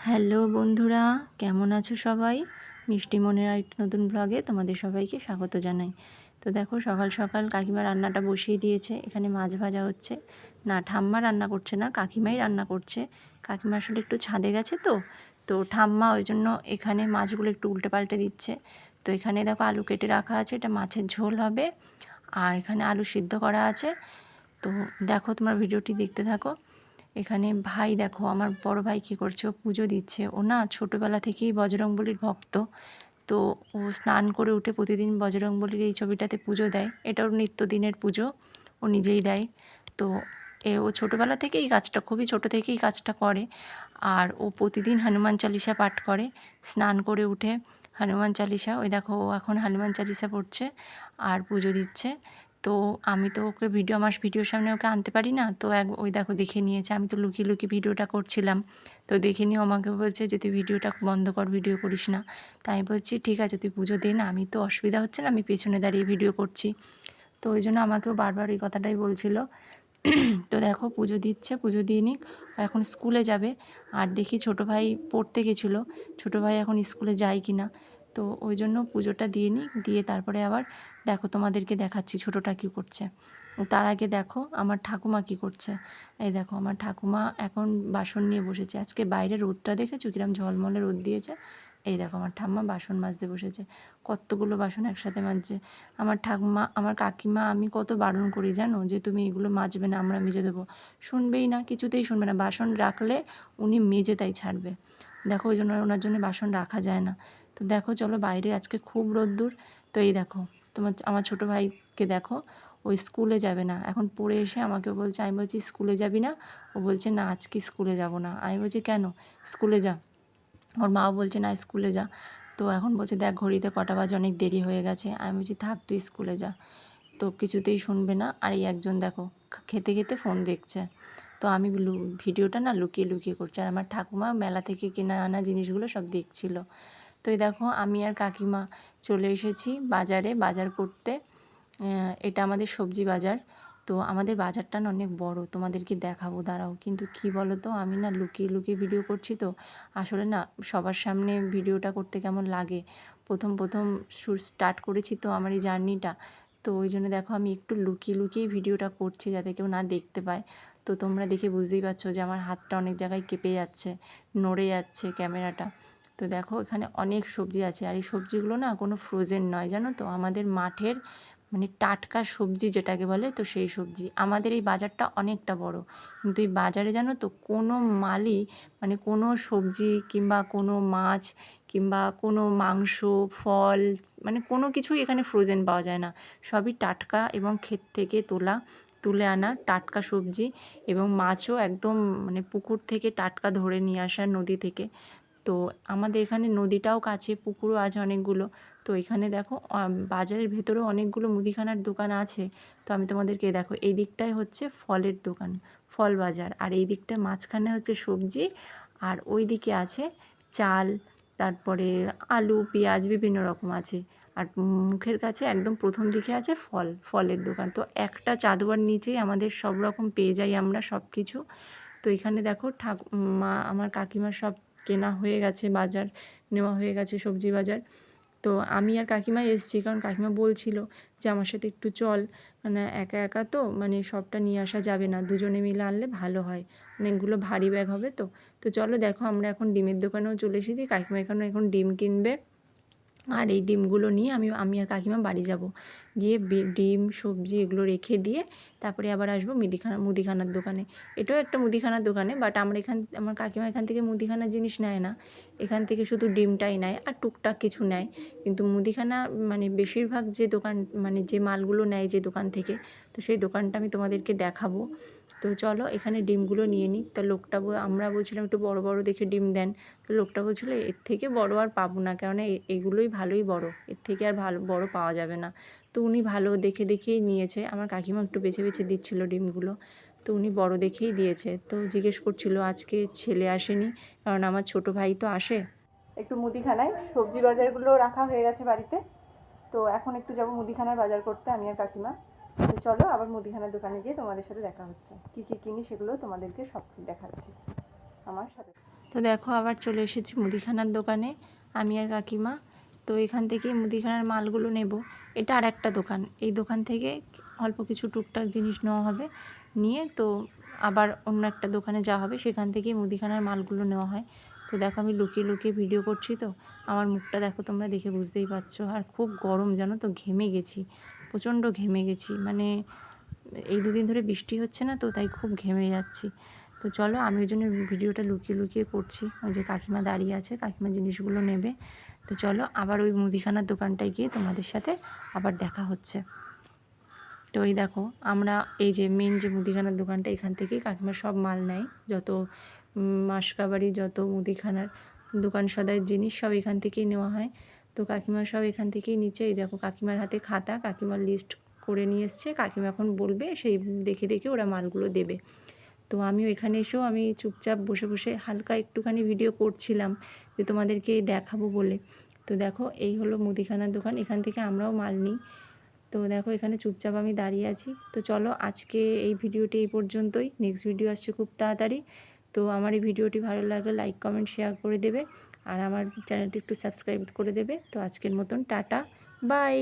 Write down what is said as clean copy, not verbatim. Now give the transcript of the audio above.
Hello বন্ধুরা, কেমন আছো সবাই? মিষ্টি মনের আরেকটি নতুন ব্লগে তোমাদের সবাইকে স্বাগত জানাই। তো দেখো, সকাল সকাল কাকিমা রান্নাটা বসিয়ে দিয়েছে। এখানে মাছ ভাজা হচ্ছে। না, ঠাম্মা রান্না করছে না, কাকিমাই রান্না করছে। কাকিমা আসলে একটু ছাদে গেছে, তো ঠাম্মা ওই জন্য এখানে মাছগুলো একটু উল্টে পাল্টে দিচ্ছে। তো এখানে দেখো আলু কেটে রাখা আছে, এটা মাছের ঝোল হবে। আর এখানে আলু সিদ্ধ করা আছে। তো দেখো, তোমার ভিডিওটি দেখতে থাকো। এখানে ভাই দেখো, আমার বড় ভাই কী করছে, ও পুজো দিচ্ছে। ও না ছোটোবেলা থেকেই বজরংবলীর ভক্ত। তো ও স্নান করে উঠে প্রতিদিন বজরংবলীর এই ছবিটাতে পুজো দেয়। এটা ওর নিত্যদিনের পুজো, ও নিজেই দেয়। তো ও ছোটোবেলা থেকেই কাজটা, খুবই ছোটো থেকেই কাজটা করে। আর ও প্রতিদিন হনুমান চালিসা পাঠ করে স্নান করে উঠে। হনুমান চালিসা, ওই দেখো ও এখন হনুমান চালিসা পড়ছে আর পুজো দিচ্ছে। তো আমি তো ওকে আমার ভিডিওর সামনে ওকে আনতে পারি না, তো ওই দেখো দেখে নিয়েছে। আমি তো লুকিয়ে লুকিয়ে ভিডিওটা করছিলাম, তো দেখে নিয়ে আমাকে বলছে যে তুই ভিডিওটা বন্ধ কর, ভিডিও করিস না। তাই আমি বলছি ঠিক আছে, তুই পুজো দে না, আমি তো অসুবিধা হচ্ছে না, আমি পেছনে দাঁড়িয়ে ভিডিও করছি। তো ওই জন্য আমাকেও বারবার এই কথাটাই বলছিল। তো দেখো পুজো দিচ্ছে, পুজো দিয়ে নিক, এখন স্কুলে যাবে। আর দেখি ছোটো ভাই পড়তে গেছিলো, ছোটো ভাই এখন স্কুলে যায় কি না। তো ওই জন্য পুজোটা দিয়ে নিই, দিয়ে তারপরে আবার দেখো তোমাদেরকে দেখাচ্ছি ছোটোটা কী করছে। তার আগে দেখো আমার ঠাকুমা কী করছে। এই দেখো আমার ঠাকুমা এখন বাসন নিয়ে বসেছে। আজকে বাইরে রোদটা দেখেছো কিরম ঝলমলে রোদ দিয়েছে। এই দেখো আমার ঠাম্মা বাসন মাজতে বসেছে, কতগুলো বাসন একসাথে মাজছে। আমার ঠাকুমা, আমার কাকিমা, আমি কত বারণ করি জানো, যে তুমি এগুলো মাজবে না, আমরা মেজে দেবো। শুনবেই না, কিছুতেই শুনবে না। বাসন রাখলে উনি মেজে তাই ছাড়বে। দেখো ওই জন্য ওনার জন্য বাসন রাখা যায় না। তো দেখো চলো, বাইরে আজকে খুব রোদ্দুর। তো এই দেখো আমার ছোটো ভাইকে দেখো, ওই স্কুলে যাবে না এখন, পড়ে এসে আমাকে বলছে। আমি বলছি স্কুলে যাবি না? ও বলছে না, আজকে স্কুলে যাব না। আমি বলছি কেন? স্কুলে যা। ওর মাও বলছে না, স্কুলে যা। তো এখন বলছে দেখ ঘড়িতে কটা বাজে, অনেক দেরি হয়ে গেছে। আমি বলছি থাক, তুই স্কুলে যা। তো কিছুতেই শুনবে না। আর এই একজন দেখো খেতে খেতে ফোন দেখছে। তো আমি ভিডিওটা না লুকিয়ে লুকিয়ে করছি, আর আমার ঠাকুমা মেলা থেকে কেনা আনা জিনিসগুলো সব দেখছিল। তো এই দেখো আমি আর কাকিমা চলে এসেছি বাজারে, বাজার করতে। এটা আমাদের সবজি বাজার। তো আমাদের বাজারটা না অনেক বড়, তোমাদেরকে দেখাবো, দাঁড়াও। কিন্তু কি বলো তো, আমি না লুকিয়ে লুকিয়ে ভিডিও করছি। তো আসলে না সবার সামনে ভিডিওটা করতে কেমন লাগে। প্রথম প্রথম স্টার্ট করেছি তো আমার এই জার্নিটা। তো ওই জন্য দেখো আমি একটু লুকিয়ে লুকিয়েই ভিডিওটা করছি, যাতে কেউ না দেখতে পায়। তো তোমরা দেখে বুঝতেই পারছো যে আমার হাতটা অনেক জায়গায় কেঁপে যাচ্ছে, নড়ে যাচ্ছে ক্যামেরাটা। তো দেখো এখানে অনেক সবজি আছে, আর এই সবজিগুলো না কোনো ফ্রোজেন নয়, জানো তো, আমাদের মাঠের মানে টাটকা সবজি যেটাকে বলে, তো সেই সবজি। আমাদের এই বাজারটা অনেকটা বড়, কিন্তু এই বাজারে জানো তো কোনো মালই, মানে কোনো সবজি কিংবা কোনো মাছ কিংবা কোনো মাংস, ফল, মানে কোনো কিছুই এখানে ফ্রোজেন পাওয়া যায় না। সবই টাটকা এবং ক্ষেত থেকে তুলে আনা টাটকা সবজি। এবং মাছও একদম মানে পুকুর থেকে টাটকা ধরে নিয়ে আসা, নদী থেকে। তো আমাদের এখানে নদীটাও কাছে, পুকুরও আছে অনেকগুলো। তো এখানে দেখো বাজারের ভেতরেও অনেকগুলো মুদিখানার দোকান আছে। তো আমি তোমাদেরকে দেখো, এই দিকটায় হচ্ছে ফলের দোকান, ফল বাজার। আর এই দিকটায় মাঝখানে হচ্ছে সবজি। আর ওই দিকে আছে চাল, তারপরে আলু, পেঁয়াজ, বিভিন্ন রকম আছে। আর মুখের কাছে একদম প্রথম দিকে আছে ফলের দোকান। তো একটা চাদুয়ার নিচেই আমাদের সব রকম পেয়ে যাই আমরা সব কিছু। তো এখানে দেখো মা, আমার কাকিমার সব কেনা হয়ে গেছে, বাজার নেওয়া হয়ে গেছে, সবজি বাজার। তো আমি আর কাকিমা এসেছি, কারণ কাকিমা বলছিল যে আমার সাথে একটু চল, মানে একা একা তো মানে সবটা নিয়ে আসা যাবে না, দুজনে মিলে আনলে ভালো হয়, অনেকগুলো ভারী ব্যাগ হবে। তো তো চলো দেখো, আমরা এখন ডিমের দোকানেও চলে এসেছি। কাকিমা এখন ডিম কিনবে। আর এই ডিমগুলো নিয়ে আমি আর কাকিমা বাড়ি যাব, গিয়ে ডিম সবজি এগুলো রেখে দিয়ে তারপরে আবার আসবো মুদিখানার দোকানে। এটাও একটা মুদিখানার দোকানে, বাট আমার কাকিমা এখান থেকে মুদিখানার জিনিস নেয় না। এখান থেকে শুধু ডিমটাই নেয় আর টুকটাক কিছু নেয়। কিন্তু মুদিখানা মানে বেশিরভাগ যে দোকান, মানে যে মালগুলো নেয় যে দোকান থেকে, তো সেই দোকানটা আমি তোমাদেরকে দেখাবো। তো চলো এখানে ডিমগুলো নিয়ে নিই। তো আমরা বলছিলাম একটু বড় বড় দেখে ডিম দেন। তো লোকটা বলছিলো এর থেকে বড় আর পাবো না, কেননা এগুলোই ভালোই বড়, এর থেকে আর ভালো বড় পাওয়া যাবে না। তো উনি ভালো দেখে দেখেই নিয়েছে। আমার কাকিমা একটু বেছে বেছে দিচ্ছিলো ডিমগুলো, তো উনি বড় দেখেই দিয়েছে। তো জিজ্ঞেস করছিলো আজকে ছেলে আসেনি, কারণ আমার ছোট ভাই তো আসে। একটু মুদিখানায় সবজি বাজারগুলো রাখা হয়ে গেছে বাড়িতে। তো এখন একটু যাবো মুদিখানার বাজার করতে আমি আর কাকিমা। তো চলো আবার মুদিখানার দোকানে গিয়ে তোমাদের সাথে দেখা হচ্ছে, কী কী কিনি সেগুলো তোমাদেরকে সব দেখাচ্ছি আমার সাথে। তো তো দেখো আবার চলে এসেছি মুদিখানার দোকানে আমি আর কাকিমা। তো এখান থেকে মুদিখানার মালগুলো নেব। এটা আর একটা দোকান, এই দোকান থেকে অল্প কিছু টুকটাক জিনিস নেওয়া হবে, নিয়ে তো আবার অন্য একটা দোকানে যাওয়া হবে, সেখান থেকেই মুদিখানার মালগুলো নেওয়া হয়। তো দেখো আমি লুকিয়ে লুকিয়ে ভিডিও করছি, তো আমার মুখটা দেখো তোমরা দেখে বুঝতেই পারছো। আর খুব গরম জানো তো, ঘেমে গেছি, প্রচণ্ড ঘেমে গেছি, মানে এই দুদিন ধরে বৃষ্টি হচ্ছে না, তো তাই খুব ঘেমে যাচ্ছি। তো চলো, আমি ওই জন্য ভিডিওটা লুকিয়ে লুকিয়ে করছি। ওই যে কাকিমা দাঁড়িয়ে আছে, কাকিমা জিনিসগুলো নেবে। তো চলো আবার ওই মুদিখানার দোকানটায় গিয়ে তোমাদের সাথে আবার দেখা হচ্ছে। তো এই দেখো আমরা এই যে মেন যে মুদিখানার দোকানটা, এখান থেকেই কাকিমা সব মাল নেয়, যত মাসকাবাড়ি, যত মুদিখানার দোকান সদাইয়ের জিনিস সব এখান থেকেই নেওয়া হয়। তো কাকিমা সব এখান থেকেই নিচ্ছে। এই দেখো কাকিমার হাতে খাতা, কাকিমার লিস্ট করে নিয়ে এসছে, কাকিমা এখন বলবে, সেই দেখে দেখে ওরা মালগুলো দেবে। তো আমিও এখানে এসেও আমি চুপচাপ বসে বসে হালকা একটুখানি ভিডিও করছিলাম, যে তোমাদেরকে দেখাবো বলে। তো দেখো এই হলো মুদিখানার দোকান, এখান থেকে আমরাও মাল নিই। তো দেখো এখানে চুপচাপ আমি দাঁড়িয়ে আছি। তো চলো আজকে এই ভিডিওটি এই পর্যন্তই, নেক্সট ভিডিও আসছে খুব তাড়াতাড়ি। তো আমার এই ভিডিওটি ভালো লাগলে লাইক কমেন্ট শেয়ার করে দেবে, আর আমার চ্যানেলটি একটু সাবস্ক্রাইব করে দেবে। তো আজকের মতন টাটা, বাই।